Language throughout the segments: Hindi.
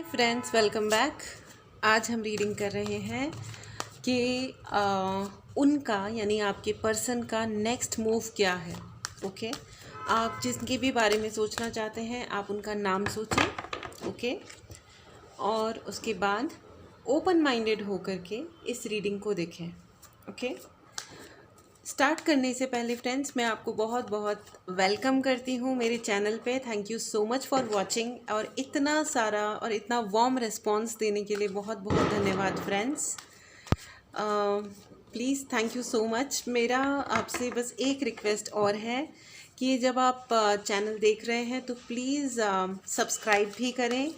Hi friends, welcome back. आज हम रीडिंग कर रहे हैं कि उनका यानी आपके पर्सन का नेक्स्ट मूव क्या है। ओके, आप जिसके भी बारे में सोचना चाहते हैं आप उनका नाम सोचें। ओके, और उसके बाद ओपन माइंडेड होकर के इस रीडिंग को देखें। ओके, स्टार्ट करने से पहले फ्रेंड्स मैं आपको बहुत बहुत वेलकम करती हूँ मेरे चैनल पे। Thank you so much for watching और इतना सारा और इतना वार्म रिस्पांस देने के लिए बहुत बहुत धन्यवाद friends. Please thank you so much. मेरा आपसे बस एक रिक्वेस्ट और है कि जब आप चैनल देख रहे हैं तो प्लीज़ सब्सक्राइब भी करें,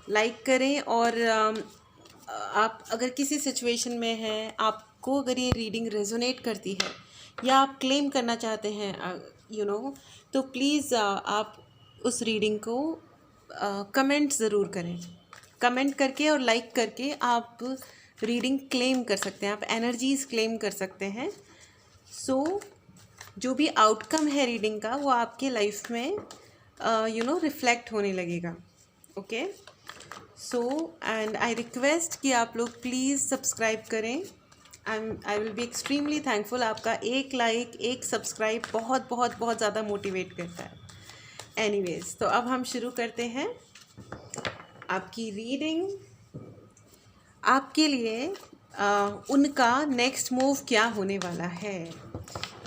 लाइक करें और आप अगर किसी सिचुएशन में हैं, आपको अगर ये रीडिंग रेजोनेट करती है या आप क्लेम करना चाहते हैं तो प्लीज़ आप उस रीडिंग को कमेंट ज़रूर करें। कमेंट करके और लाइक करके आप रीडिंग क्लेम कर सकते हैं, आप एनर्जीज़ क्लेम कर सकते हैं। सो जो भी आउटकम है रीडिंग का वो आपके लाइफ में रिफ्लेक्ट होने लगेगा। Okay, so and I request कि आप लोग प्लीज़ सब्सक्राइब करें। I will be extremely thankful. आपका एक लाइक, एक सब्सक्राइब बहुत बहुत बहुत ज़्यादा मोटिवेट करता है। एनीवेज, तो अब हम शुरू करते हैं आपकी रीडिंग। आपके लिए उनका नेक्स्ट मूव क्या होने वाला है,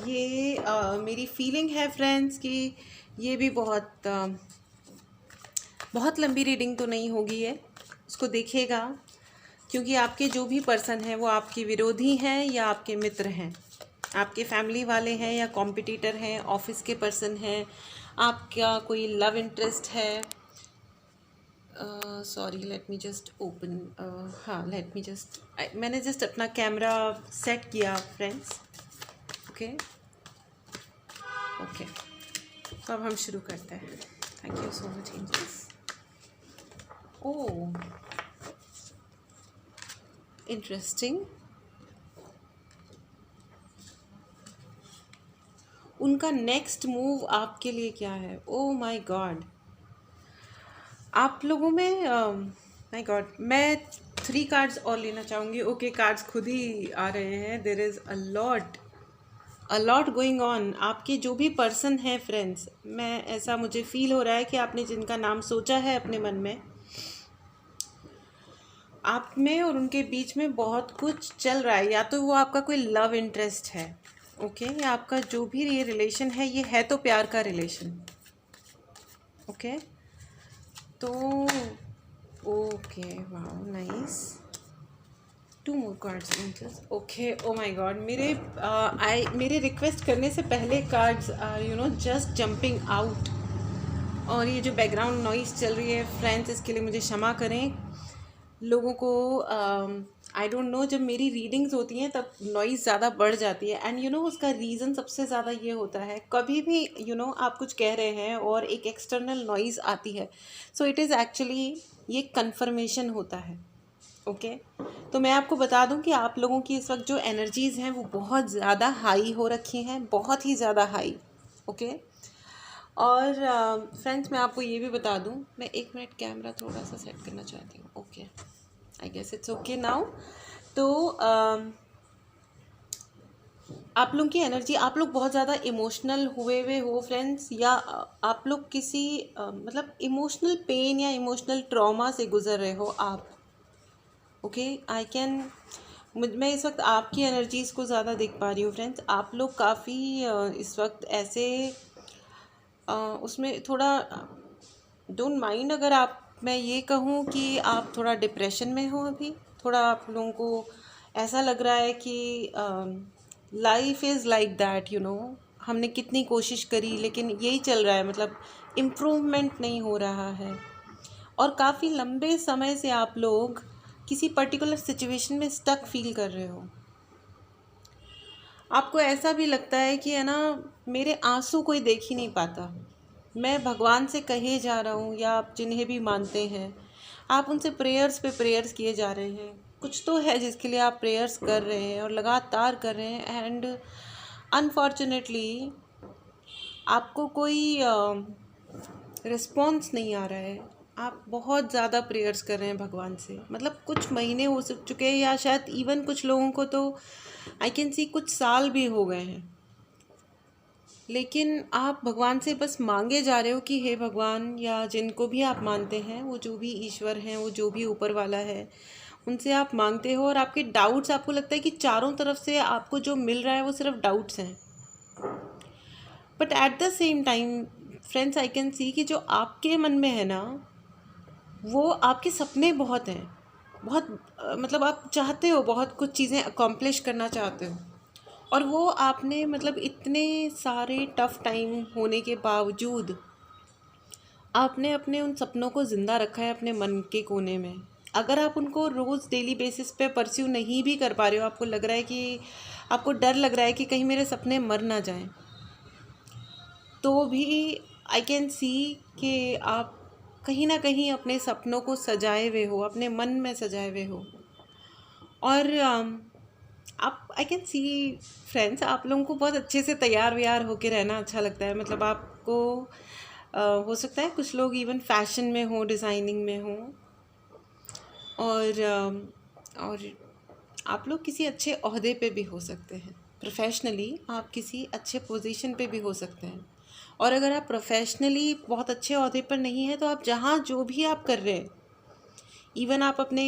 ये मेरी फीलिंग है फ्रेंड्स कि ये भी बहुत लंबी रीडिंग तो नहीं होगी। है उसको देखिएगा, क्योंकि आपके जो भी पर्सन हैं वो आपके विरोधी हैं या आपके मित्र हैं, आपके फैमिली वाले हैं या कॉम्पिटिटर हैं, ऑफिस के पर्सन हैं, आपका कोई लव इंटरेस्ट है। Sorry, let me just open. हाँ, मैंने जस्ट अपना कैमरा सेट किया फ्रेंड्स। ओके, तो अब हम शुरू करते हैं। Thank you so much angels. Oh, interesting. उनका नेक्स्ट मूव आपके लिए क्या है? ओह माय गॉड, आप लोगों में माय गॉड, मैं 3 कार्ड्स और लेना चाहूँगी। ओके, कार्ड्स खुद ही आ रहे हैं। There is a lot going on. आपके जो भी पर्सन हैं फ्रेंड्स, मैं ऐसा मुझे फील हो रहा है कि आपने जिनका नाम सोचा है अपने मन में, आप में और उनके बीच में बहुत कुछ चल रहा है। या तो वो आपका कोई लव इंटरेस्ट है, ओके, या आपका जो भी ये रिलेशन है ये है तो प्यार का रिलेशन। ओके, तो okay, wow nice. 2 more cards. Okay, oh my God, मेरे रिक्वेस्ट करने से पहले कार्ड्स जस्ट जंपिंग आउट। और ये जो बैकग्राउंड नॉइस चल रही है फ्रेंड्स, इसके लिए मुझे क्षमा करें। लोगों को आई डोंट नो, जब मेरी रीडिंग्स होती हैं तब नॉइज़ ज़्यादा बढ़ जाती है। एंड उसका रीज़न सबसे ज़्यादा ये होता है, कभी भी आप कुछ कह रहे हैं और एक एक्सटर्नल नॉइज़ आती है, सो इट इज़ एक्चुअली ये कन्फर्मेशन होता है। ओके, तो मैं आपको बता दूं कि आप लोगों की इस वक्त जो एनर्जीज़ हैं वो बहुत ज़्यादा हाई हो रखी हैं, बहुत ही ज़्यादा हाई। ओके, और फ्रेंड्स मैं आपको ये भी बता दूं, मैं 1 मिनट कैमरा थोड़ा सा सेट करना चाहती हूँ। Okay, I guess it's okay now. तो आप लोगों की एनर्जी, आप लोग बहुत ज़्यादा इमोशनल हुए हो फ्रेंड्स, या आप लोग किसी मतलब इमोशनल पेन या इमोशनल ट्रॉमा से गुजर रहे हो आप। ओके, मैं इस वक्त आपकी एनर्जीज़ को ज़्यादा देख पा रही हूँ फ्रेंड्स। आप लोग काफ़ी इस वक्त ऐसे उसमें थोड़ा डोंट माइंड अगर मैं ये कहूँ कि आप थोड़ा डिप्रेशन में हो अभी। थोड़ा आप लोगों को ऐसा लग रहा है कि लाइफ इज़ लाइक दैट, हमने कितनी कोशिश करी लेकिन यही चल रहा है, मतलब इम्प्रूवमेंट नहीं हो रहा है। और काफ़ी लंबे समय से आप लोग किसी पर्टिकुलर सिचुएशन में स्टक फील कर रहे हो। आपको ऐसा भी लगता है कि मेरे आंसू कोई देख ही नहीं पाता। मैं भगवान से कहे जा रहा हूँ, या आप जिन्हें भी मानते हैं आप उनसे प्रेयर्स पे प्रेयर्स किए जा रहे हैं। कुछ तो है जिसके लिए आप प्रेयर्स कर रहे हैं और लगातार कर रहे हैं, एंड अनफॉर्चुनेटली आपको कोई रिस्पॉन्स नहीं आ रहा है। आप बहुत ज़्यादा प्रेयर्स कर रहे हैं भगवान से, मतलब कुछ महीने हो चुके हैं या शायद इवन कुछ लोगों को तो आई कैन सी कुछ साल भी हो गए हैं, लेकिन आप भगवान से बस मांगे जा रहे हो कि हे भगवान, या जिनको भी आप मानते हैं, वो जो भी ईश्वर हैं, वो जो भी ऊपर वाला है, उनसे आप मांगते हो और आपके डाउट्स, आपको लगता है कि चारों तरफ से आपको जो मिल रहा है वो सिर्फ डाउट्स हैं। But at the same time friends, I can see कि जो आपके मन में है ना, वो आपके सपने बहुत हैं, बहुत मतलब आप चाहते हो बहुत कुछ चीज़ें अकॉम्प्लिश करना चाहते हो, और वो आपने मतलब इतने सारे टफ टाइम होने के बावजूद आपने अपने उन सपनों को ज़िंदा रखा है अपने मन के कोने में। अगर आप उनको रोज़ डेली बेसिस पे परस्यू नहीं भी कर पा रहे हो, आपको लग रहा है कि आपको डर लग रहा है कि कहीं मेरे सपने मर ना जाएं, तो भी आई कैन सी कि आप कहीं ना कहीं अपने सपनों को सजाए हुए हो, अपने मन में सजाए हुए हो। और आप आई कैन सी फ्रेंड्स, आप लोगों को बहुत अच्छे से तैयार व्यार होके रहना अच्छा लगता है, मतलब आपको हो सकता है कुछ लोग इवन फैशन में हो, डिज़ाइनिंग में हो, और आप लोग किसी अच्छे ओहदे पे भी हो सकते हैं, प्रोफेशनली आप किसी अच्छे पोजीशन पे भी हो सकते हैं। और अगर आप प्रोफेशनली बहुत अच्छे ओहदे पर नहीं हैं, तो आप जहाँ जो भी आप कर रहे हैं, इवन आप अपने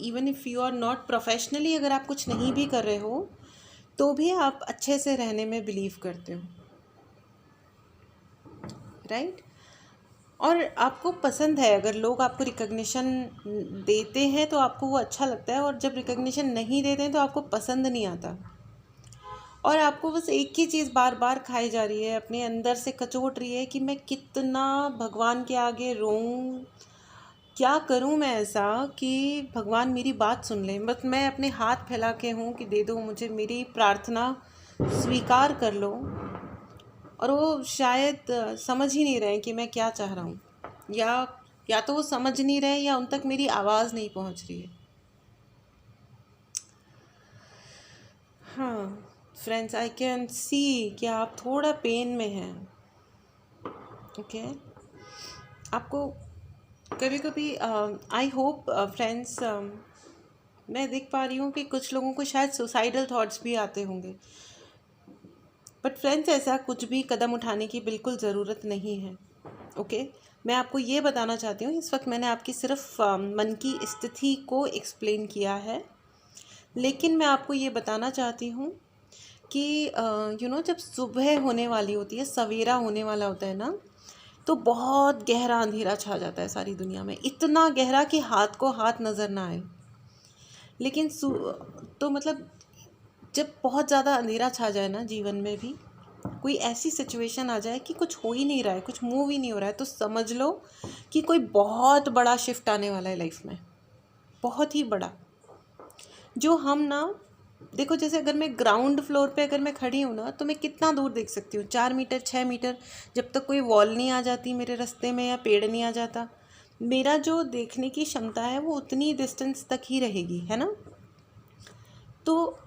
even if you are not professionally, अगर आप कुछ नहीं भी कर रहे हो, तो भी आप अच्छे से रहने में बिलीव करते हो, राइट? और आपको पसंद है, अगर लोग आपको रिकग्निशन देते हैं तो आपको वो अच्छा लगता है, और जब रिकग्निशन नहीं देते हैं तो आपको पसंद नहीं आता, और आपको बस एक ही चीज़ बार बार खाई जा रही है, अपने अंदर से कचोट रही है कि मैं कितना भगवान के आगे रोऊं, क्या करूं मैं ऐसा कि भगवान मेरी बात सुन ले। बस मैं अपने हाथ फैला के हूँ कि दे दो मुझे, मेरी प्रार्थना स्वीकार कर लो, और वो शायद समझ ही नहीं रहे कि मैं क्या चाह रहा हूँ, या तो वो समझ नहीं रहे, या उन तक मेरी आवाज़ नहीं पहुँच रही है। हाँ फ्रेंड्स, आई कैन सी कि आप थोड़ा पेन में हैं, ओके? आपको कभी कभी आई होप फ्रेंड्स, मैं देख पा रही हूँ कि कुछ लोगों को शायद सुसाइडल थॉट्स भी आते होंगे, बट फ्रेंड्स ऐसा कुछ भी कदम उठाने की बिल्कुल ज़रूरत नहीं है, ओके? मैं आपको ये बताना चाहती हूँ, इस वक्त मैंने आपकी सिर्फ मन की स्थिति को एक्सप्लेन किया है, लेकिन मैं आपको ये बताना चाहती हूँ कि जब सुबह होने वाली होती है, सवेरा होने वाला होता है ना, तो बहुत गहरा अंधेरा छा जाता है सारी दुनिया में, इतना गहरा कि हाथ को हाथ नज़र ना आए। लेकिन तो मतलब जब बहुत ज़्यादा अंधेरा छा जाए ना जीवन में भी, कोई ऐसी सिचुएशन आ जाए कि कुछ हो ही नहीं रहा है, कुछ मूव ही नहीं हो रहा है, तो समझ लो कि कोई बहुत बड़ा शिफ्ट आने वाला है लाइफ में, बहुत ही बड़ा। जो हम ना, देखो जैसे अगर मैं ग्राउंड फ्लोर पे अगर मैं खड़ी हूँ ना, तो मैं कितना दूर देख सकती हूँ, 4 मीटर 6 मीटर, जब तक कोई वॉल नहीं आ जाती मेरे रास्ते में या पेड़ नहीं आ जाता, मेरा जो देखने की क्षमता है वो उतनी डिस्टेंस तक ही रहेगी, है ना? तो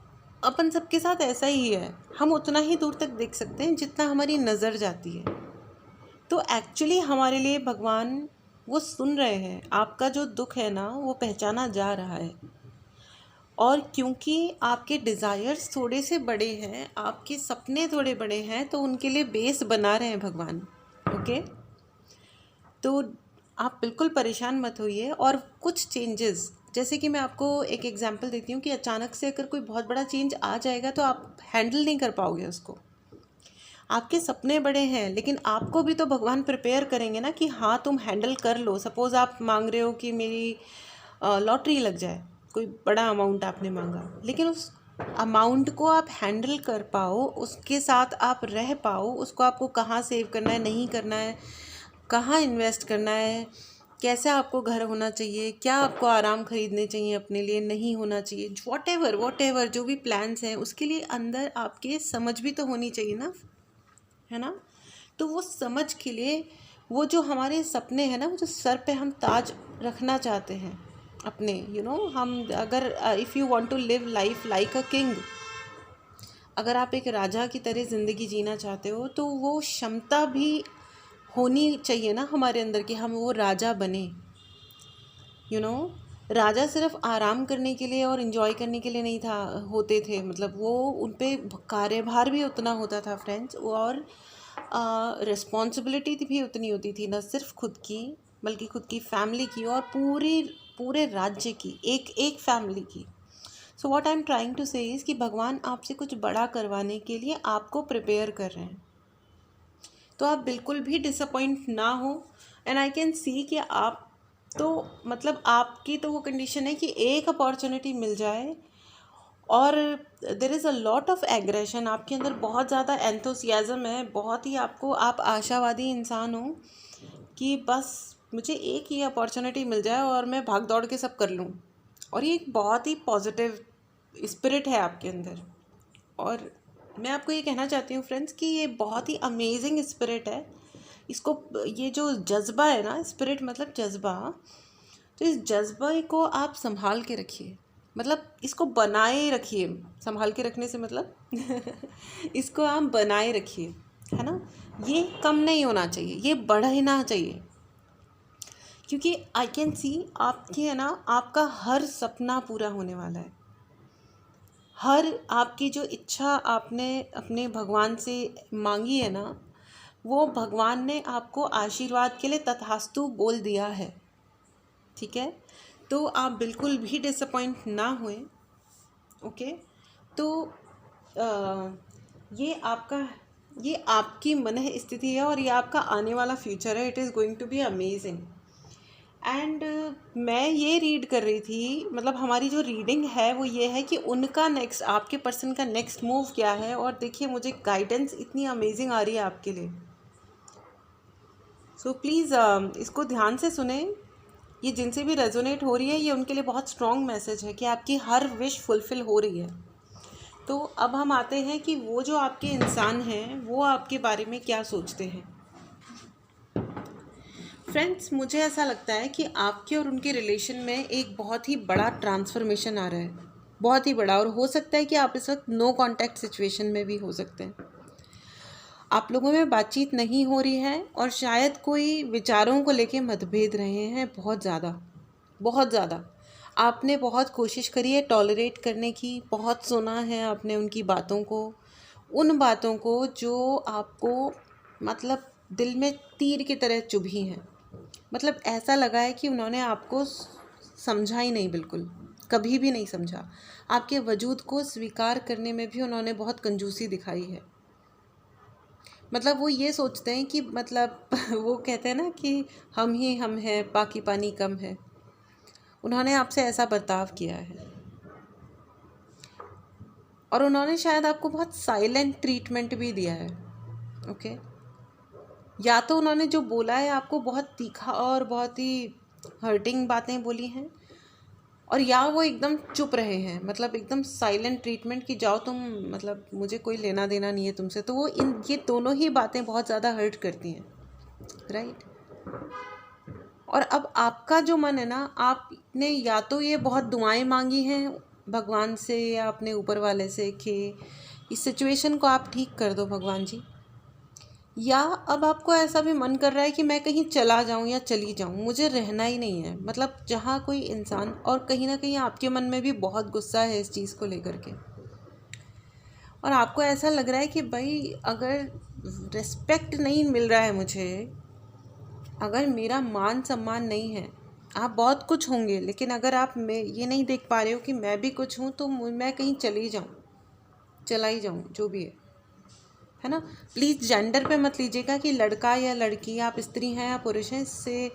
अपन सबके साथ ऐसा ही है, हम उतना ही दूर तक देख सकते हैं जितना हमारी नज़र जाती है। तो एक्चुअली हमारे लिए भगवान वो सुन रहे हैं, आपका जो दुख है ना वो पहचाना जा रहा है, और क्योंकि आपके डिज़ायर्स थोड़े से बड़े हैं, आपके सपने थोड़े बड़े हैं, तो उनके लिए बेस बना रहे हैं भगवान, ओके? तो आप बिल्कुल परेशान मत होइए, और कुछ चेंजेस, जैसे कि मैं आपको एक एग्जांपल देती हूँ कि अचानक से अगर कोई बहुत बड़ा चेंज आ जाएगा तो आप हैंडल नहीं कर पाओगे उसको। आपके सपने बड़े हैं, लेकिन आपको भी तो भगवान प्रिपेयर करेंगे ना कि हाँ तुम हैंडल कर लो। सपोज़ आप मांग रहे हो कि मेरी लॉटरी लग जाए, कोई बड़ा अमाउंट आपने मांगा, लेकिन उस अमाउंट को आप हैंडल कर पाओ, उसके साथ आप रह पाओ, उसको आपको कहाँ सेव करना है, नहीं करना है, कहाँ इन्वेस्ट करना है, कैसे आपको घर होना चाहिए, क्या आपको आराम खरीदने चाहिए अपने लिए, नहीं होना चाहिए, वॉट एवर जो भी प्लान्स हैं, उसके लिए अंदर आपके समझ भी तो होनी चाहिए ना, है ना? तो वो समझ के लिए, वो जो हमारे सपने हैं ना, वो जो सर पे हम ताज रखना चाहते हैं अपने, हम अगर if you want to live life like a king, अगर आप एक राजा की तरह ज़िंदगी जीना चाहते हो, तो वो क्षमता भी होनी चाहिए ना हमारे अंदर कि हम वो राजा बने। राजा सिर्फ आराम करने के लिए और इन्जॉय करने के लिए नहीं था होते थे, मतलब वो उन पे कार्यभार भी उतना होता था फ्रेंड्स, और रिस्पॉन्सिबिलिटी भी उतनी होती थी, न सिर्फ खुद की बल्कि खुद की फैमिली की और पूरे राज्य की, एक एक फैमिली की। So what I am trying to say is कि भगवान आपसे कुछ बड़ा करवाने के लिए आपको प्रिपेयर कर रहे हैं, तो आप बिल्कुल भी डिसअपॉइंट ना हो। एंड आई कैन सी कि आप तो मतलब आपकी तो वो कंडीशन है कि एक अपॉर्चुनिटी मिल जाए और there is a lot of aggression आपके अंदर, बहुत ज़्यादा एंथुसियाज़म है, बहुत ही आप आशावादी इंसान हो कि बस मुझे एक ही अपॉर्चुनिटी मिल जाए और मैं भाग दौड़ के सब कर लूँ। और ये एक बहुत ही पॉजिटिव स्पिरिट है आपके अंदर, और मैं आपको ये कहना चाहती हूँ फ्रेंड्स कि ये बहुत ही अमेजिंग स्पिरिट है। इसको, ये जो जज्बा है ना, स्पिरिट मतलब जज्बा, तो इस जज्बे को आप संभाल के रखिए, मतलब इसको बनाए रखिए। संभाल के रखने से मतलब इसको आप बनाए रखिए, है ना। ये कम नहीं होना चाहिए, ये बढ़ना चाहिए, क्योंकि आई कैन सी आपके, है ना, आपका हर सपना पूरा होने वाला है। हर आपकी जो इच्छा आपने अपने भगवान से मांगी है ना, वो भगवान ने आपको आशीर्वाद के लिए तथास्तु बोल दिया है, ठीक है। तो आप बिल्कुल भी डिसअपॉइंट ना हुए, ओके। तो ये आपकी मन स्थिति है और ये आपका आने वाला फ्यूचर है। It is going to be amazing. And मैं ये रीड कर रही थी, मतलब हमारी जो रीडिंग है वो ये है कि उनका नेक्स्ट, आपके पर्सन का नेक्स्ट मूव क्या है। और देखिए मुझे गाइडेंस इतनी अमेजिंग आ रही है आपके लिए। सो प्लीज़ इसको ध्यान से सुने। ये जिनसे भी रेजोनेट हो रही है, ये उनके लिए बहुत स्ट्रॉन्ग मैसेज है कि आपकी हर विश फुलफ़िल हो रही है। तो अब हम आते हैं कि वो जो आपके इंसान हैं वो आपके बारे में क्या सोचते हैं। फ्रेंड्स, मुझे ऐसा लगता है कि आपके और उनके रिलेशन में एक बहुत ही बड़ा ट्रांसफॉर्मेशन आ रहा है, बहुत ही बड़ा। और हो सकता है कि आप इस वक्त नो कांटेक्ट सिचुएशन में भी हो सकते हैं। आप लोगों में बातचीत नहीं हो रही है और शायद कोई विचारों को लेके मतभेद रहे हैं, बहुत ज़्यादा, बहुत ज़्यादा। आपने बहुत कोशिश करी है टॉलरेट करने की, बहुत सुना है आपने उनकी बातों को, उन बातों को जो आपको मतलब दिल में तीर की तरह चुभी हैं। मतलब ऐसा लगा है कि उन्होंने आपको समझा ही नहीं, बिल्कुल कभी भी नहीं समझा। आपके वजूद को स्वीकार करने में भी उन्होंने बहुत कंजूसी दिखाई है। मतलब वो ये सोचते हैं कि मतलब वो कहते हैं ना कि हम ही हम हैं, बाकी पानी कम है। उन्होंने आपसे ऐसा बर्ताव किया है और उन्होंने शायद आपको बहुत साइलेंट ट्रीटमेंट भी दिया है, ओके। या तो उन्होंने जो बोला है आपको बहुत तीखा और बहुत ही हर्टिंग बातें बोली हैं, और या वो एकदम चुप रहे हैं, मतलब एकदम साइलेंट ट्रीटमेंट कि जाओ तुम, मतलब मुझे कोई लेना देना नहीं है तुमसे। तो वो ये दोनों ही बातें बहुत ज़्यादा हर्ट करती हैं, राइट। और अब आपका जो मन है ना, आपने या तो ये बहुत दुआएं मांगी हैं भगवान से या अपने ऊपर वाले से कि इस सिचुएशन को आप ठीक कर दो भगवान जी, या अब आपको ऐसा भी मन कर रहा है कि मैं कहीं चला जाऊं या चली जाऊं, मुझे रहना ही नहीं है। मतलब जहाँ कोई इंसान, और कहीं ना कहीं आपके मन में भी बहुत गुस्सा है इस चीज़ को लेकर के, और आपको ऐसा लग रहा है कि भाई अगर रिस्पेक्ट नहीं मिल रहा है मुझे, अगर मेरा मान सम्मान नहीं है, आप बहुत कुछ होंगे लेकिन अगर आप ये नहीं देख पा रहे हो कि मैं भी कुछ हूँ, तो मैं कहीं चली जाऊँ, चला ही जाऊँ, जो भी है ना। प्लीज़ जेंडर पे मत लीजिएगा कि लड़का या लड़की, आप स्त्री हैं या पुरुष हैं, इससे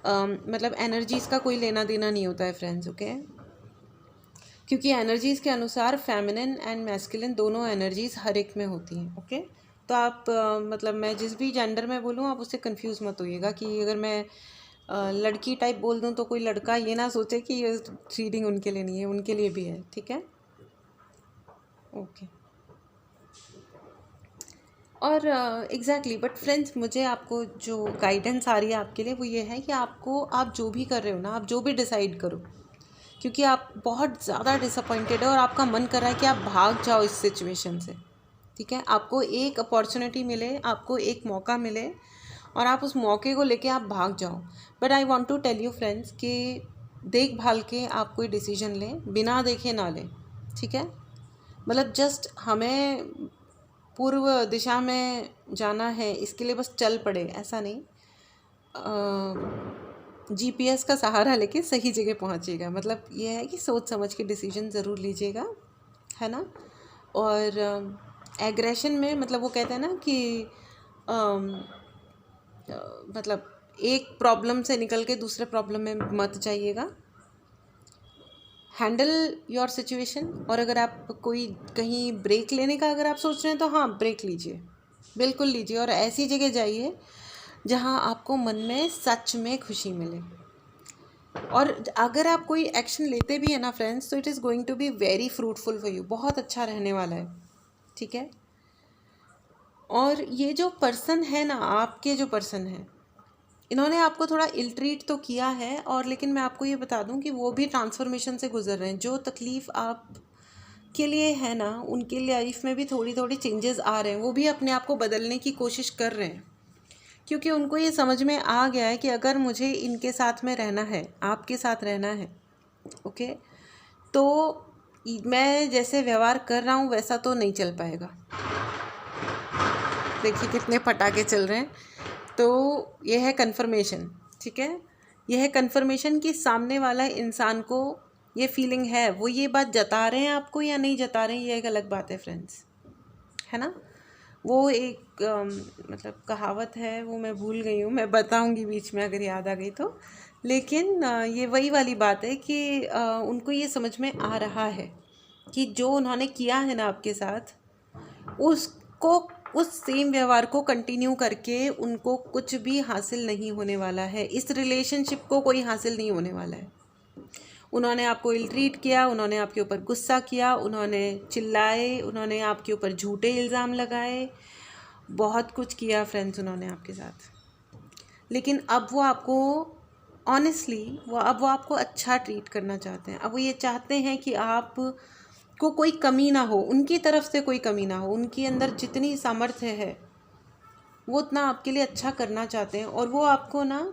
मतलब एनर्जीज़ का कोई लेना देना नहीं होता है फ्रेंड्स, ओके। क्योंकि एनर्जीज़ के अनुसार फेमिनिन एंड मैस्कुलिन दोनों एनर्जीज़ हर एक में होती हैं, ओके। तो आप मतलब मैं जिस भी जेंडर में बोलूँ आप उससे कंफ्यूज मत होइएगा कि अगर मैं लड़की टाइप बोल दूँ तो कोई लड़का ये ना सोचे कि ये रीडिंग उनके लिए नहीं है, उनके लिए भी है, ठीक है, ओके। और एग्जैक्टली, बट फ्रेंड्स, मुझे आपको जो गाइडेंस आ रही है आपके लिए वो ये है कि आपको, आप जो भी कर रहे हो ना, आप जो भी डिसाइड करो, क्योंकि आप बहुत ज़्यादा डिसअपॉइंटेड है और आपका मन कर रहा है कि आप भाग जाओ इस सिचुएशन से, ठीक है। आपको एक अपॉर्चुनिटी मिले, आपको एक मौका मिले और आप उस मौके को लेके आप भाग जाओ। But I want to tell you friends कि देख भाल के आप कोई डिसीजन लें, बिना देखे ना लें, ठीक है। मतलब जस्ट हमें पूर्व दिशा में जाना है, इसके लिए बस चल पड़े, ऐसा नहीं। जीपीएस का सहारा लेके सही जगह पहुंचिएगा। मतलब ये है कि सोच समझ के डिसीजन ज़रूर लीजिएगा, है ना। और एग्रेशन में मतलब वो कहते हैं ना कि मतलब एक प्रॉब्लम से निकल के दूसरे प्रॉब्लम में मत जाइएगा। Handle your situation. और अगर आप कोई कहीं ब्रेक लेने का अगर आप सोच रहे हैं तो हाँ, ब्रेक लीजिए, बिल्कुल लीजिए। और ऐसी जगह जाइए जहाँ आपको मन में सच में खुशी मिले। और अगर आप कोई एक्शन लेते भी हैं ना फ्रेंड्स, तो it is going to be very fruitful for you, बहुत अच्छा रहने वाला है, ठीक है। और ये जो पर्सन है ना, आपके जो पर्सन है, इन्होंने आपको थोड़ा इल ट्रीट तो किया है, और लेकिन मैं आपको ये बता दूं कि वो भी ट्रांसफॉर्मेशन से गुजर रहे हैं। जो तकलीफ़ आप के लिए है ना, उनके लाइफ में भी थोड़ी थोड़ी चेंजेस आ रहे हैं। वो भी अपने आप को बदलने की कोशिश कर रहे हैं, क्योंकि उनको ये समझ में आ गया है कि अगर मुझे इनके साथ में रहना है, आपके साथ रहना है, ओके, तो मैं जैसे व्यवहार कर रहा हूँ वैसा तो नहीं चल पाएगा। देखिए कितने पटाखे चल रहे हैं। तो यह है कन्फर्मेशन, ठीक है। यह है कन्फर्मेशन कि सामने वाला इंसान को ये फीलिंग है। वो ये बात जता रहे हैं आपको या नहीं जता रहे हैं, ये एक अलग बात है फ्रेंड्स, है ना। वो एक मतलब कहावत है, वो मैं भूल गई हूँ, मैं बताऊँगी बीच में अगर याद आ गई तो। लेकिन ये वही वाली बात है कि उनको ये समझ में आ रहा है कि जो उन्होंने किया है ना आपके साथ, उसको उस सेम व्यवहार को कंटिन्यू करके उनको कुछ भी हासिल नहीं होने वाला है। इस रिलेशनशिप को कोई हासिल नहीं होने वाला है। उन्होंने आपको इल ट्रीट किया, उन्होंने आपके ऊपर गुस्सा किया, उन्होंने चिल्लाए, उन्होंने आपके ऊपर झूठे इल्ज़ाम लगाए, बहुत कुछ किया फ्रेंड्स उन्होंने आपके साथ। लेकिन अब वो आपको ऑनेस्टली अब वो आपको अच्छा ट्रीट करना चाहते हैं। अब वो ये चाहते हैं कि आप को कोई कमी ना हो, उनकी तरफ से कोई कमी ना हो। उनके अंदर जितनी सामर्थ्य है वो उतना आपके लिए अच्छा करना चाहते हैं। और वो आपको ना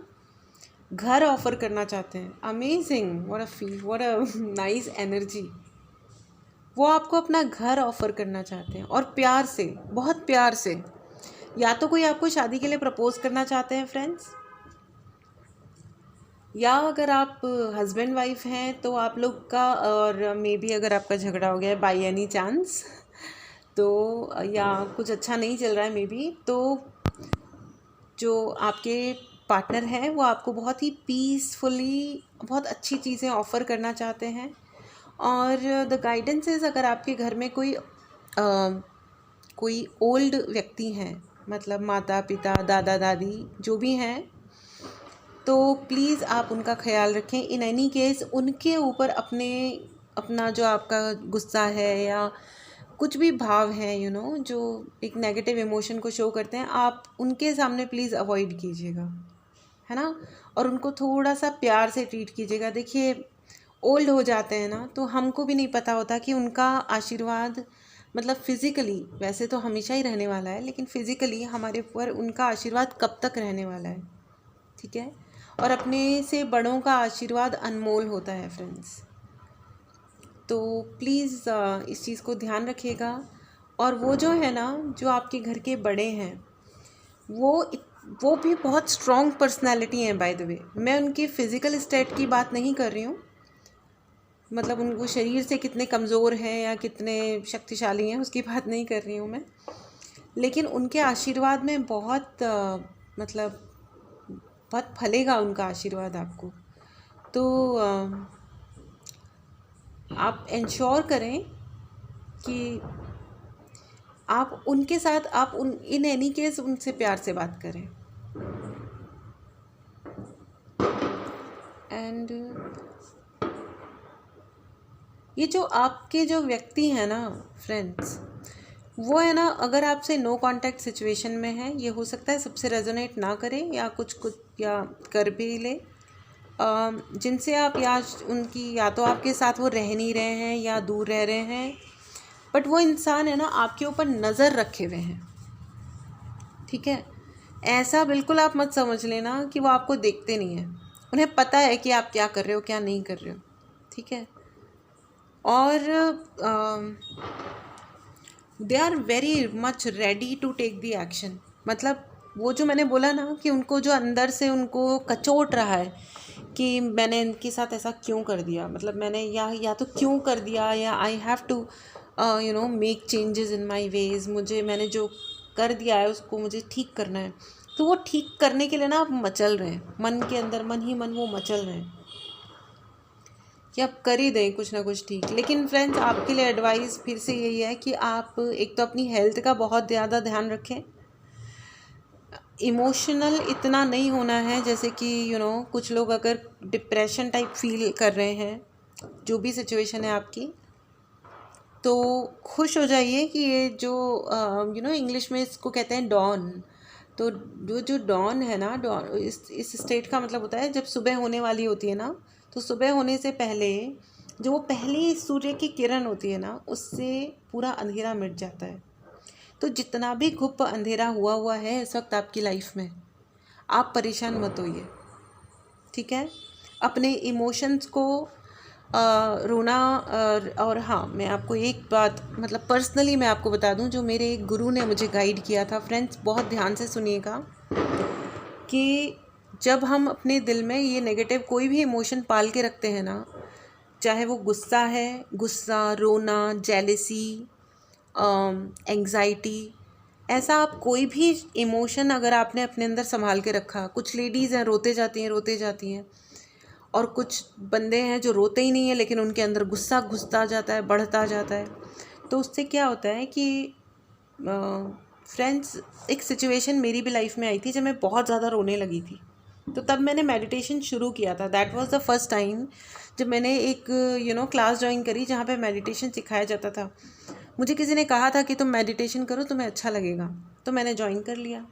घर ऑफर करना चाहते हैं। Amazing, what a feel, what a nice energy. वो आपको अपना घर ऑफर करना चाहते हैं, और प्यार से, बहुत प्यार से। या तो कोई आपको शादी के लिए प्रपोज करना चाहते हैं फ्रेंड्स, या अगर आप हस्बैंड वाइफ हैं तो आप लोग का, और मे बी अगर आपका झगड़ा हो गया है बाय एनी चांस, तो या कुछ अच्छा नहीं चल रहा है मे बी, तो जो आपके पार्टनर हैं वो आपको बहुत ही पीसफुली बहुत अच्छी चीज़ें ऑफ़र करना चाहते हैं। और द गाइडेंसेस, अगर आपके घर में कोई ओल्ड व्यक्ति हैं, मतलब माता पिता दादा दादी जो भी हैं, तो प्लीज़ आप उनका ख्याल रखें। इन एनी केस उनके ऊपर अपना जो आपका गुस्सा है या कुछ भी भाव है, जो एक नेगेटिव इमोशन को शो करते हैं, आप उनके सामने प्लीज़ अवॉइड कीजिएगा, है ना। और उनको थोड़ा सा प्यार से ट्रीट कीजिएगा। देखिए ओल्ड हो जाते हैं ना, तो हमको भी नहीं पता होता कि उनका आशीर्वाद, मतलब फिज़िकली वैसे तो हमेशा ही रहने वाला है, लेकिन फ़िज़िकली हमारे ऊपर उनका आशीर्वाद कब तक रहने वाला है, ठीक है। और अपने से बड़ों का आशीर्वाद अनमोल होता है फ्रेंड्स। तो प्लीज़ इस चीज़ को ध्यान रखिएगा। और वो जो है ना, जो आपके घर के बड़े हैं, वो भी बहुत स्ट्रॉन्ग पर्सनालिटी हैं बाय द वे। मैं उनकी फ़िज़िकल स्टेट की बात नहीं कर रही हूँ, मतलब उनको शरीर से कितने कमज़ोर हैं या कितने शक्तिशाली हैं उसकी बात नहीं कर रही हूँ मैं, लेकिन उनके आशीर्वाद में बहुत मतलब बहुत फलेगा उनका आशीर्वाद आपको। तो आप इंश्योर करें कि आप उनके साथ, आप इन एनी केस उनसे प्यार से बात करें। एंड ये जो आपके जो व्यक्ति हैं ना फ्रेंड्स, वो है ना, अगर आपसे नो कांटेक्ट सिचुएशन में है, ये हो सकता है सबसे रेजोनेट ना करें या कुछ या कर भी ले, जिनसे आप या तो आपके साथ वो रह नहीं रहे हैं या दूर रह रहे हैं, बट वो इंसान है ना आपके ऊपर नज़र रखे हुए हैं, ठीक है। ऐसा बिल्कुल आप मत समझ लेना कि वो आपको देखते नहीं हैं। उन्हें पता है कि आप क्या कर रहे हो, क्या नहीं कर रहे हो, ठीक है। और they are very much ready to take the action. मतलब वो जो मैंने बोला ना कि उनको जो अंदर से उनको कचोट रहा है कि मैंने इनके साथ ऐसा क्यों कर दिया, मतलब मैंने या तो क्यों कर दिया, या I have to make changes in my ways, मुझे मैंने जो कर दिया है उसको मुझे ठीक करना है। तो वो ठीक करने के लिए ना आप मचल रहे हैं, मन के अंदर मन ही मन वो मचल रहे हैं कि आप कर ही दें कुछ ना कुछ ठीक। लेकिन फ्रेंड्स, आपके लिए एडवाइस फिर से यही है कि आप एक तो अपनी हेल्थ का बहुत ज़्यादा ध्यान रखें। इमोशनल इतना नहीं होना है, जैसे कि कुछ लोग अगर डिप्रेशन टाइप फील कर रहे हैं, जो भी सिचुएशन है आपकी, तो खुश हो जाइए कि ये जो इंग्लिश में इसको कहते हैं डॉन। तो जो डॉन है ना, डॉन इस स्टेट का मतलब होता है जब सुबह होने वाली होती है ना, तो सुबह होने से पहले जो वो पहली सूर्य की किरण होती है ना, उससे पूरा अंधेरा मिट जाता है। तो जितना भी घुप अंधेरा हुआ है इस वक्त आपकी लाइफ में, आप परेशान मत होइए, ठीक है। अपने इमोशंस को रोना। और हाँ, मैं आपको एक बात मतलब पर्सनली मैं आपको बता दूं, जो मेरे एक गुरु ने मुझे गाइड किया था। फ्रेंड्स, बहुत ध्यान से सुनिएगा कि जब हम अपने दिल में ये नेगेटिव कोई भी इमोशन पाल के रखते हैं ना, चाहे वो गुस्सा है, गुस्सा, रोना, जेलसी, एंग्जाइटी, ऐसा आप कोई भी इमोशन अगर आपने अपने अंदर संभाल के रखा, कुछ लेडीज़ हैं रोते जाती हैं, और कुछ बंदे हैं जो रोते ही नहीं है लेकिन उनके अंदर गुस्सा घुसता जाता है, बढ़ता जाता है। तो उससे क्या होता है कि फ्रेंड्स, एक सिचुएशन मेरी भी लाइफ में आई थी जब मैं बहुत ज़्यादा रोने लगी थी। तो तब मैंने मेडिटेशन शुरू किया था। That was the first time जब मैंने एक क्लास ज्वाइन करी जहाँ पे मेडिटेशन सिखाया जाता था। मुझे किसी ने कहा था कि तुम मेडिटेशन करो, तुम्हें अच्छा लगेगा, तो मैंने ज्वाइन कर लिया।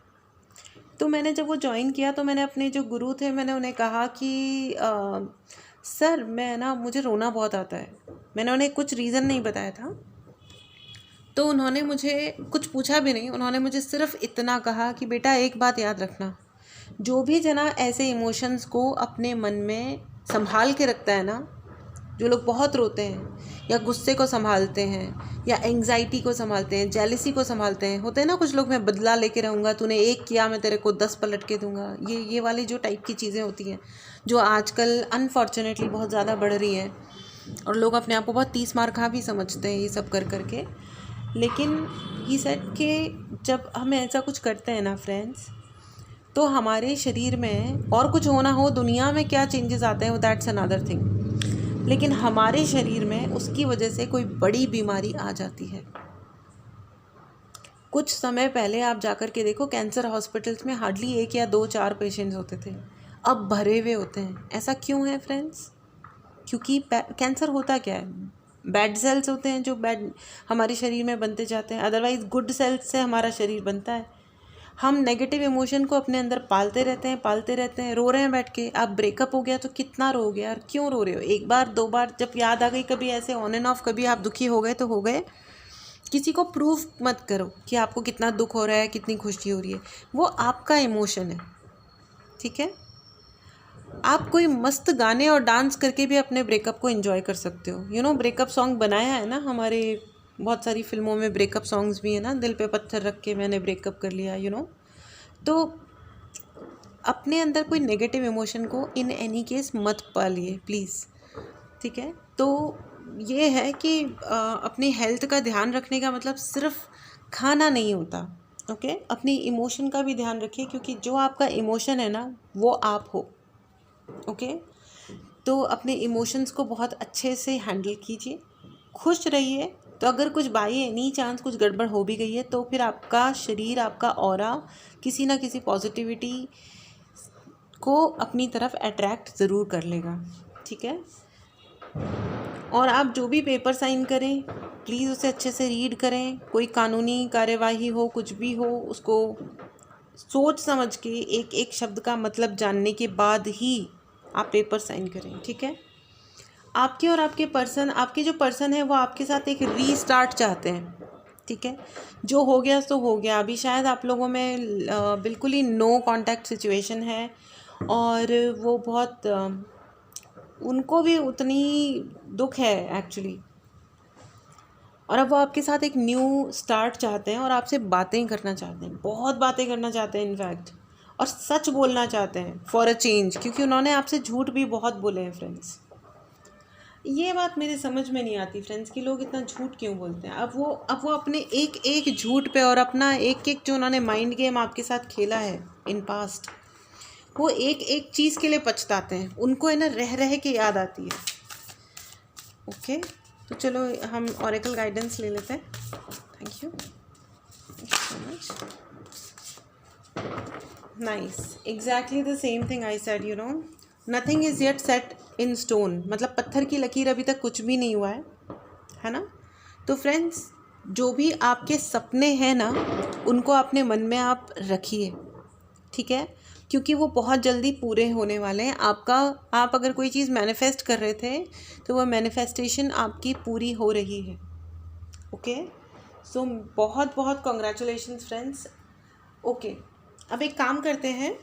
तो मैंने जब वो ज्वाइन किया तो मैंने अपने जो गुरु थे, मैंने उन्हें कहा कि सर, मैं ना मुझे रोना बहुत आता है। मैंने उन्हें कुछ रीज़न नहीं बताया था, तो उन्होंने मुझे कुछ पूछा भी नहीं। उन्होंने मुझे सिर्फ इतना कहा कि बेटा, एक बात याद रखना, जो भी जना ऐसे इमोशंस को अपने मन में संभाल के रखता है ना, जो लोग बहुत रोते हैं या गुस्से को संभालते हैं या एंग्जाइटी को संभालते हैं, जेलसी को संभालते हैं, होते हैं ना कुछ लोग, मैं बदला लेके रहूँगा, तूने एक किया मैं तेरे को 10 पलट के दूंगा, ये वाली जो टाइप की चीज़ें होती हैं, जो आजकल अनफॉर्चुनेटली बहुत ज़्यादा बढ़ रही हैं, और लोग अपने आप को बहुत 30 मार खा भी समझते हैं ये सब कर करके। लेकिन ही सेड कि जब हम ऐसा कुछ करते हैं ना फ्रेंड्स, तो हमारे शरीर में और कुछ होना हो, दुनिया में क्या चेंजेस आते हैं वो दैट्स अनदर थिंग, लेकिन हमारे शरीर में उसकी वजह से कोई बड़ी बीमारी आ जाती है। कुछ समय पहले आप जाकर के देखो, कैंसर हॉस्पिटल्स में हार्डली 1 या 2 4 पेशेंट्स होते थे, अब भरे हुए होते हैं। ऐसा क्यों है फ्रेंड्स? क्योंकि कैंसर होता क्या है, बैड सेल्स होते हैं जो बैड हमारे शरीर में बनते जाते हैं, अदरवाइज़ गुड सेल्स से हमारा शरीर बनता है। हम नेगेटिव इमोशन को अपने अंदर पालते रहते हैं, रो रहे हैं बैठ के। आप ब्रेकअप हो गया तो कितना रोगे यार, क्यों रो रहे हो? 1 बार 2 बार जब याद आ गई, कभी ऐसे ऑन एंड ऑफ, कभी आप दुखी हो गए तो हो गए। किसी को प्रूव मत करो कि आपको कितना दुख हो रहा है, कितनी खुशी हो रही है, वो आपका इमोशन है, ठीक है। आप कोई मस्त गाने और डांस करके भी अपने ब्रेकअप को एंजॉय कर सकते हो। ब्रेकअप सॉन्ग बनाया है ना, हमारे बहुत सारी फिल्मों में ब्रेकअप सॉन्ग्स भी है ना, दिल पे पत्थर रख के मैंने ब्रेकअप कर लिया। तो अपने अंदर कोई नेगेटिव इमोशन को इन एनी केस मत पालिए प्लीज़, ठीक है। तो ये है कि अपनी हेल्थ का ध्यान रखने का मतलब सिर्फ खाना नहीं होता, ओके। अपनी इमोशन का भी ध्यान रखिए, क्योंकि जो आपका इमोशन है ना, वो आप हो, ओके। तो अपने इमोशंस को बहुत अच्छे से हैंडल कीजिए, खुश रहिए। तो अगर कुछ बाई एनी चांस कुछ गड़बड़ हो भी गई है, तो फिर आपका शरीर, आपका ऑरा किसी ना किसी पॉजिटिविटी को अपनी तरफ अट्रैक्ट ज़रूर कर लेगा, ठीक है। और आप जो भी पेपर साइन करें, प्लीज़ उसे अच्छे से रीड करें। कोई कानूनी कार्यवाही हो, कुछ भी हो, उसको सोच समझ के एक एक शब्द का मतलब जानने के बाद ही आप पेपर साइन करें, ठीक है। आपके और आपके जो पर्सन है वो आपके साथ एक रीस्टार्ट चाहते हैं, ठीक है, जो हो गया सो हो गया। अभी शायद आप लोगों में बिल्कुल ही नो कांटेक्ट सिचुएशन है और वो बहुत उनको भी उतनी दुख है एक्चुअली, और अब वो आपके साथ एक न्यू स्टार्ट चाहते हैं और आपसे बातें करना चाहते हैं, बहुत बातें करना चाहते हैं इनफैक्ट, और सच बोलना चाहते हैं फॉर अ चेंज, क्योंकि उन्होंने आपसे झूठ भी बहुत बोले हैं फ्रेंड्स। ये बात मेरे समझ में नहीं आती फ्रेंड्स कि लोग इतना झूठ क्यों बोलते हैं। अब वो अपने एक एक झूठ पे और अपना एक एक जो उन्होंने माइंड गेम आपके साथ खेला है इन पास्ट, वो एक एक चीज़ के लिए पछताते हैं, उनको है ना रह रह के याद आती है। ओके, तो चलो हम ऑरेकल गाइडेंस ले लेते हैं। Thank you so much. Nice, exactly the same thing I said, you know, nothing is yet set in stone, मतलब पत्थर की लकीर अभी तक कुछ भी नहीं हुआ है ना। तो फ्रेंड्स, जो भी आपके सपने हैं ना, उनको अपने मन में आप रखिए, ठीक है, क्योंकि वो बहुत जल्दी पूरे होने वाले हैं। आप अगर कोई चीज़ मैनिफेस्ट कर रहे थे तो वह मैनिफेस्टेशन आपकी पूरी हो रही है। ओके, सो बहुत बहुत कॉन्ग्रेचुलेशंस फ्रेंड्स। ओके, अब एक काम करते हैं,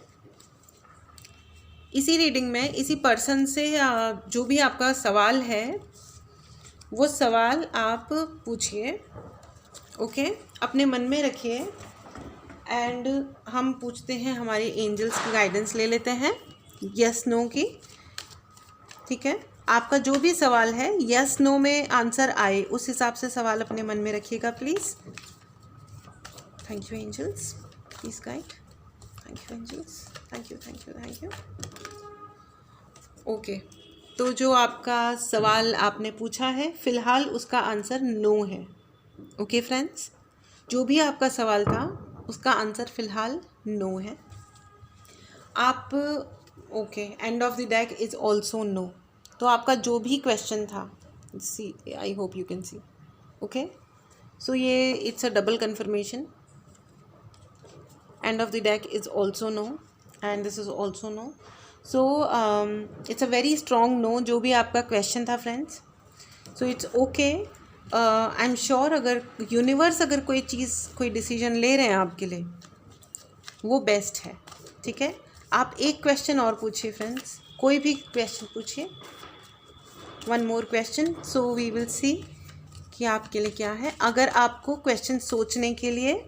इसी रीडिंग में इसी पर्सन से जो भी आपका सवाल है वो सवाल आप पूछिए। ओके, अपने मन में रखिए एंड हम पूछते हैं, हमारे एंजल्स की गाइडेंस ले लेते हैं यस नो की। ठीक है, आपका जो भी सवाल है यस नो में आंसर आए उस हिसाब से सवाल अपने मन में रखिएगा please. Thank you angels, please guide. Thank you angels, thank you thank you thank you. Okay, तो जो आपका सवाल आपने पूछा है फ़िलहाल उसका आंसर नो है। ओके फ्रेंड्स, जो भी आपका सवाल था उसका आंसर फ़िलहाल नो है। आप okay, end of the deck is also no. तो आपका जो भी क्वेश्चन था, see I hope you can see. Okay, so ये it's a double confirmation. End of the deck is also no and this is also no. So it's a very strong no जो भी आपका क्वेश्चन था friends. So it's okay, I am sure अगर यूनिवर्स अगर कोई चीज़ कोई डिसीजन ले रहे हैं आपके लिए वो बेस्ट है। ठीक है, आप एक क्वेश्चन और पूछिए फ्रेंड्स, कोई भी क्वेश्चन पूछिए, one more question, so we will see कि आपके लिए क्या है। अगर आपको क्वेश्चन सोचने के लिए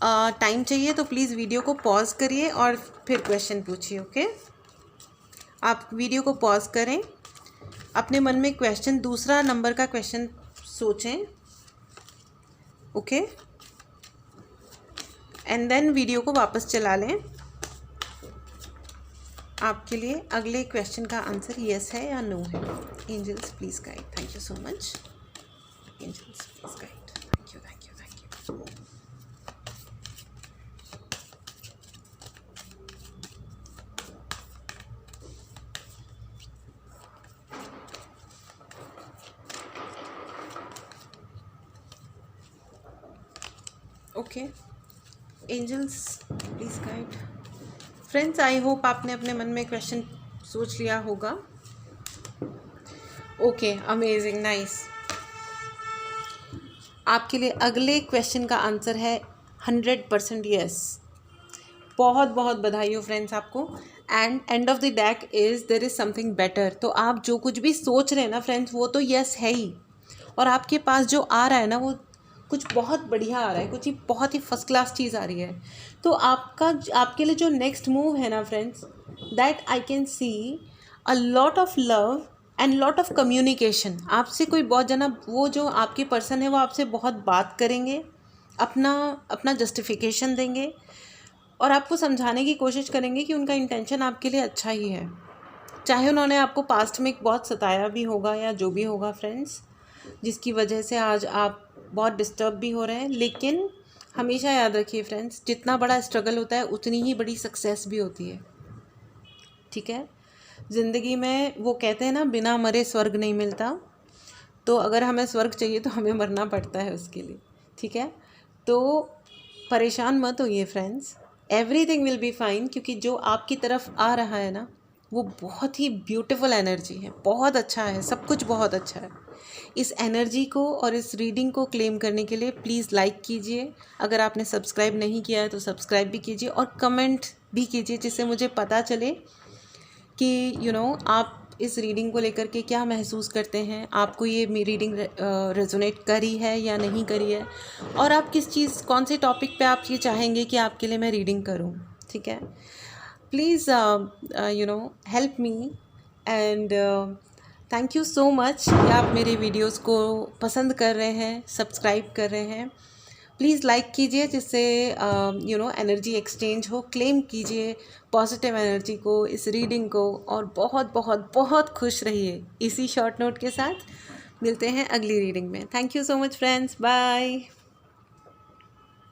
टाइम चाहिए तो प्लीज़ वीडियो को पॉज करिए और फिर क्वेश्चन पूछिए। ओके, आप वीडियो को पॉज करें, अपने मन में क्वेश्चन, दूसरा नंबर का क्वेश्चन सोचें। ओके, एंड देन वीडियो को वापस चला लें। आपके लिए अगले क्वेश्चन का आंसर यस है या नो है। Angels please guide, thank you so much. Angels please guide, thank you thank you thank you. Okay, angels please guide. Friends, I hope आपने अपने मन में क्वेश्चन सोच लिया होगा। Okay, amazing, nice. आपके लिए अगले क्वेश्चन का आंसर है 100% यस। बहुत बहुत बधाई हो फ्रेंड्स आपको। And end of the deck is there is something better. तो आप जो कुछ भी सोच रहे हैं ना फ्रेंड्स, वो तो यस है ही, और आपके पास जो आ रहा है ना वो कुछ बहुत बढ़िया आ रहा है, कुछ ही बहुत ही फर्स्ट क्लास चीज़ आ रही है। तो आपके लिए जो नेक्स्ट मूव है ना friends, that I can see a lot of love and lot of communication. आपसे कोई बहुत जना, वो जो आपके पर्सन है वो आपसे बहुत बात करेंगे, अपना जस्टिफिकेशन देंगे और आपको समझाने की कोशिश करेंगे कि उनका इंटेंशन आपके लिए अच्छा ही है, चाहे उन्होंने आपको पास्ट में बहुत सताया भी होगा या जो भी होगा फ्रेंड्स, जिसकी वजह से आज आप बहुत डिस्टर्ब भी हो रहे हैं। लेकिन हमेशा याद रखिए फ्रेंड्स, जितना बड़ा स्ट्रगल होता है उतनी ही बड़ी सक्सेस भी होती है। ठीक है, ज़िंदगी में वो कहते हैं ना, बिना मरे स्वर्ग नहीं मिलता। तो अगर हमें स्वर्ग चाहिए तो हमें मरना पड़ता है उसके लिए। ठीक है, तो परेशान मत होइए friends, everything will be fine, क्योंकि जो आपकी तरफ आ रहा है ना वो बहुत ही ब्यूटीफुल एनर्जी है, बहुत अच्छा है, सब कुछ बहुत अच्छा है। इस एनर्जी को और इस रीडिंग को क्लेम करने के लिए प्लीज़ लाइक कीजिए, अगर आपने सब्सक्राइब नहीं किया है तो सब्सक्राइब भी कीजिए और कमेंट भी कीजिए, जिससे मुझे पता चले कि आप इस रीडिंग को लेकर के क्या महसूस करते हैं, आपको ये मेरी रीडिंग रेजोनेट करी है या नहीं करी है, और आप कौन से टॉपिक पे आप ये चाहेंगे कि आपके लिए मैं रीडिंग करूं। ठीक है, please help me and thank you so much कि आप मेरे वीडियोस को पसंद कर रहे हैं, सब्सक्राइब कर रहे हैं। प्लीज़ लाइक कीजिए, जिससे एनर्जी एक्सचेंज हो। क्लेम कीजिए पॉजिटिव एनर्जी को, इस रीडिंग को, और बहुत बहुत बहुत खुश रहिए। इसी शॉर्ट नोट के साथ मिलते हैं अगली रीडिंग में। Thank you so much friends, bye.